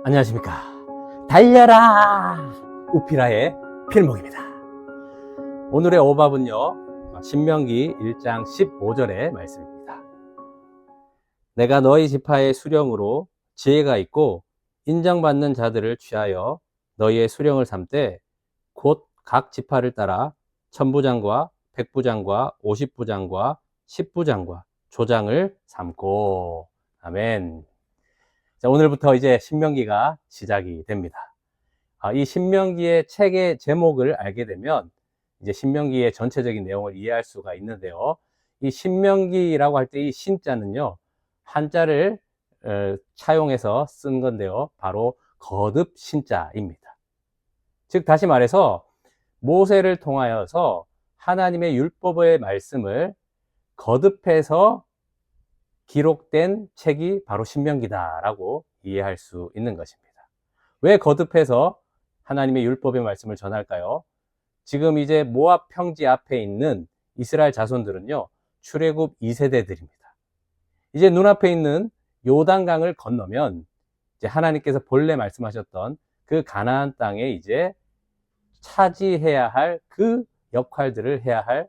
안녕하십니까. 달려라! 우피라의 필목입니다. 오늘의 오밥은요, 신명기 1장 15절의 말씀입니다. 내가 너희 지파의 수령으로 지혜가 있고 인정받는 자들을 취하여 너희의 수령을 삼되 곧 각 지파를 따라 천부장과 백부장과 50부장과 10부장과 조장을 삼고. 아멘. 자, 오늘부터 이제 신명기가 시작이 됩니다. 이 신명기의 책의 제목을 알게 되면 이제 신명기의 전체적인 내용을 이해할 수가 있는데요. 이 신명기라고 할 때 이 신자는요, 한자를 차용해서 쓴 건데요. 바로 거듭 신자입니다. 즉 다시 말해서 모세를 통하여서 하나님의 율법의 말씀을 거듭해서 기록된 책이 바로 신명기다라고 이해할 수 있는 것입니다. 왜 거듭해서 하나님의 율법의 말씀을 전할까요? 지금 이제 모압 평지 앞에 있는 이스라엘 자손들은요, 출애굽 2세대들입니다. 이제 눈앞에 있는 요단강을 건너면 이제 하나님께서 본래 말씀하셨던 그 가나안 땅에 이제 차지해야 할 그 역할들을 해야 할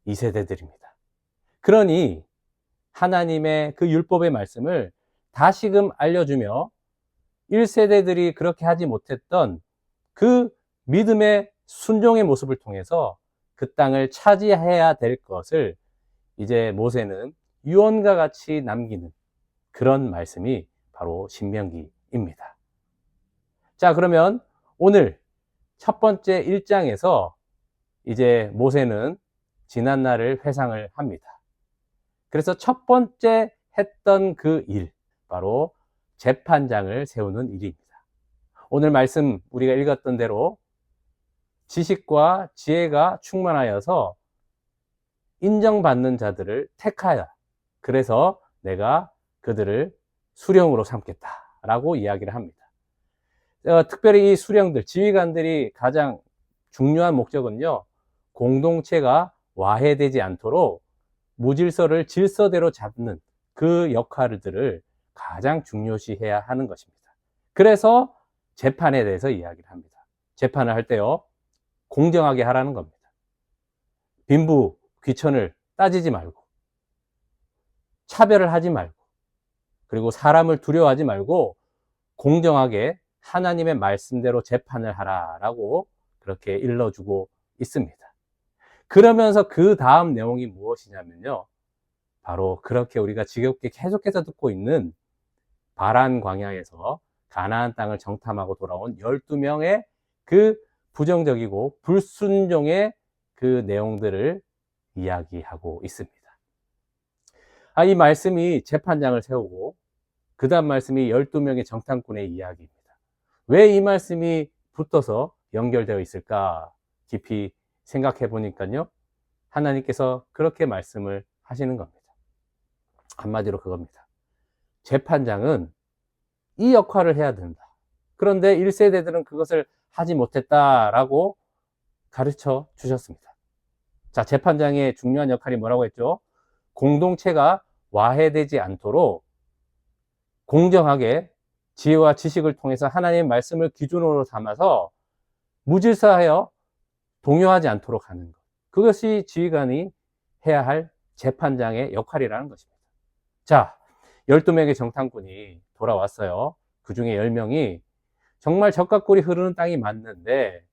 2세대들입니다. 그러니 하나님의 그 율법의 말씀을 다시금 알려주며 1세대들이 그렇게 하지 못했던 그 믿음의 순종의 모습을 통해서 그 땅을 차지해야 될 것을 이제 모세는 유언과 같이 남기는 그런 말씀이 바로 신명기입니다. 자, 그러면 오늘 첫 번째 1장에서 이제 모세는 지난날을 회상을 합니다. 그래서 첫 번째 했던 그 일, 바로 재판장을 세우는 일입니다. 오늘 말씀 우리가 읽었던 대로 지식과 지혜가 충만하여서 인정받는 자들을 택하여, 그래서 내가 그들을 수령으로 삼겠다라고 이야기를 합니다. 특별히 이 수령들, 지휘관들이 가장 중요한 목적은요, 공동체가 와해되지 않도록 무질서를 질서대로 잡는 그 역할들을 가장 중요시해야 하는 것입니다. 그래서 재판에 대해서 이야기를 합니다. 재판을 할 때요, 공정하게 하라는 겁니다. 빈부, 귀천을 따지지 말고, 차별을 하지 말고, 그리고 사람을 두려워하지 말고 공정하게 하나님의 말씀대로 재판을 하라라고 그렇게 일러주고 있습니다. 그러면서 그 다음 내용이 무엇이냐면요, 바로 그렇게 우리가 지겹게 계속해서 듣고 있는 바란 광야에서 가나안 땅을 정탐하고 돌아온 12명의 그 부정적이고 불순종의 그 내용들을 이야기하고 있습니다. 이 말씀이 재판장을 세우고 그 다음 말씀이 12명의 정탐꾼의 이야기입니다. 왜 이 말씀이 붙어서 연결되어 있을까 깊이 생각해 보니까요, 하나님께서 그렇게 말씀을 하시는 겁니다. 한마디로 그겁니다. 재판장은 이 역할을 해야 된다. 그런데 1세대들은 그것을 하지 못했다라고 가르쳐 주셨습니다. 자, 재판장의 중요한 역할이 뭐라고 했죠? 공동체가 와해되지 않도록 공정하게 지혜와 지식을 통해서 하나님의 말씀을 기준으로 삼아서 무질서하여 동요하지 않도록 하는 것. 그것이 지휘관이 해야 할 재판장의 역할이라는 것입니다. 자, 12명의 정탐꾼이 돌아왔어요. 그 중에 10명이 정말 적과 꿀이 흐르는 땅이 맞는데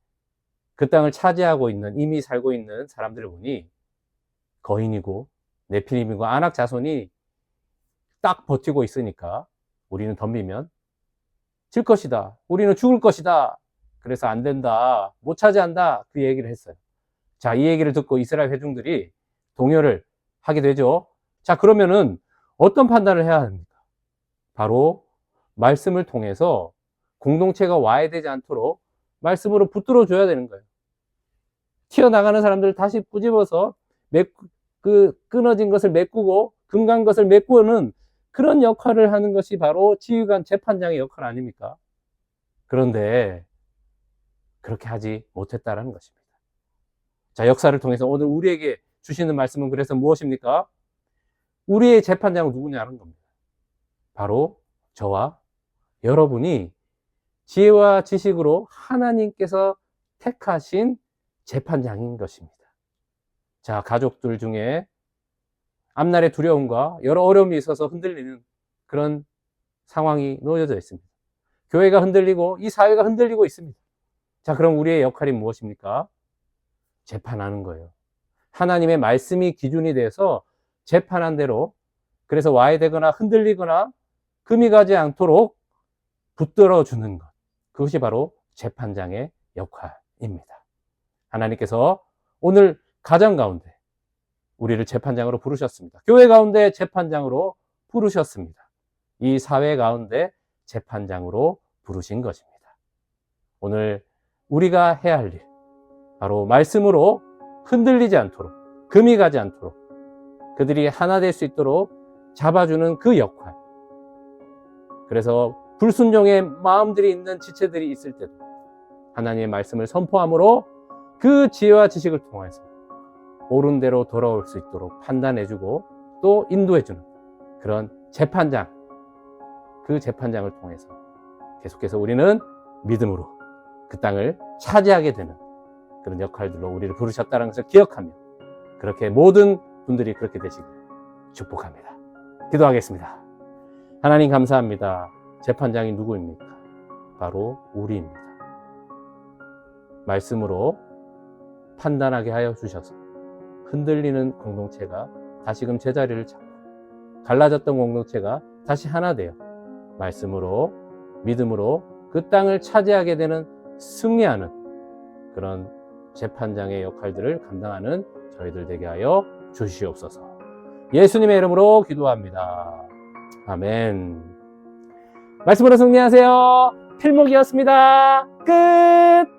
그 땅을 차지하고 있는, 이미 살고 있는 사람들을 보니 거인이고 네피림이고 아낙 자손이 딱 버티고 있으니까 우리는 덤비면 질 것이다. 우리는 죽을 것이다. 그래서 안 된다. 못 차지한다. 그 얘기를 했어요. 자, 이 얘기를 듣고 이스라엘 회중들이 동요를 하게 되죠. 자, 그러면은 어떤 판단을 해야 합니까? 바로 말씀을 통해서 공동체가 와해되지 않도록 말씀으로 붙들어 줘야 되는 거예요. 튀어나가는 사람들을 다시 꾸집어서 끊어진 것을 메꾸고 금간 것을 메꾸는 그런 역할을 하는 것이 바로 지휘관 재판장의 역할 아닙니까? 그런데 그렇게 하지 못했다라는 것입니다. 자, 역사를 통해서 오늘 우리에게 주시는 말씀은 그래서 무엇입니까? 우리의 재판장은 누구냐는 겁니다. 바로 저와 여러분이 지혜와 지식으로 하나님께서 택하신 재판장인 것입니다. 자, 가족들 중에 앞날의 두려움과 여러 어려움이 있어서 흔들리는 그런 상황이 놓여져 있습니다. 교회가 흔들리고 이 사회가 흔들리고 있습니다. 자, 그럼 우리의 역할이 무엇입니까? 재판하는 거예요. 하나님의 말씀이 기준이 돼서 재판한 대로, 그래서 와해되거나 흔들리거나 금이 가지 않도록 붙들어 주는 것. 그것이 바로 재판장의 역할입니다. 하나님께서 오늘 가정 가운데 우리를 재판장으로 부르셨습니다. 교회 가운데 재판장으로 부르셨습니다. 이 사회 가운데 재판장으로 부르신 것입니다. 오늘 우리가 해야 할 일, 바로 말씀으로 흔들리지 않도록, 금이 가지 않도록, 그들이 하나 될 수 있도록 잡아주는 그 역할. 그래서 불순종의 마음들이 있는 지체들이 있을 때도 하나님의 말씀을 선포함으로 그 지혜와 지식을 통해서 옳은 대로 돌아올 수 있도록 판단해주고 또 인도해주는 그런 재판장, 그 재판장을 통해서 계속해서 우리는 믿음으로 그 땅을 차지하게 되는 그런 역할들로 우리를 부르셨다는 것을 기억하며 그렇게 모든 분들이 그렇게 되시길 축복합니다. 기도하겠습니다. 하나님 감사합니다. 재판장이 누구입니까? 바로 우리입니다. 말씀으로 판단하게 하여 주셔서 흔들리는 공동체가 다시금 제자리를 잡고 갈라졌던 공동체가 다시 하나 되어 말씀으로 믿음으로 그 땅을 차지하게 되는 승리하는 그런 재판장의 역할들을 감당하는 저희들 되게 하여 주시옵소서. 예수님의 이름으로 기도합니다. 아멘. 말씀으로 승리하세요. 필목이었습니다. 끝!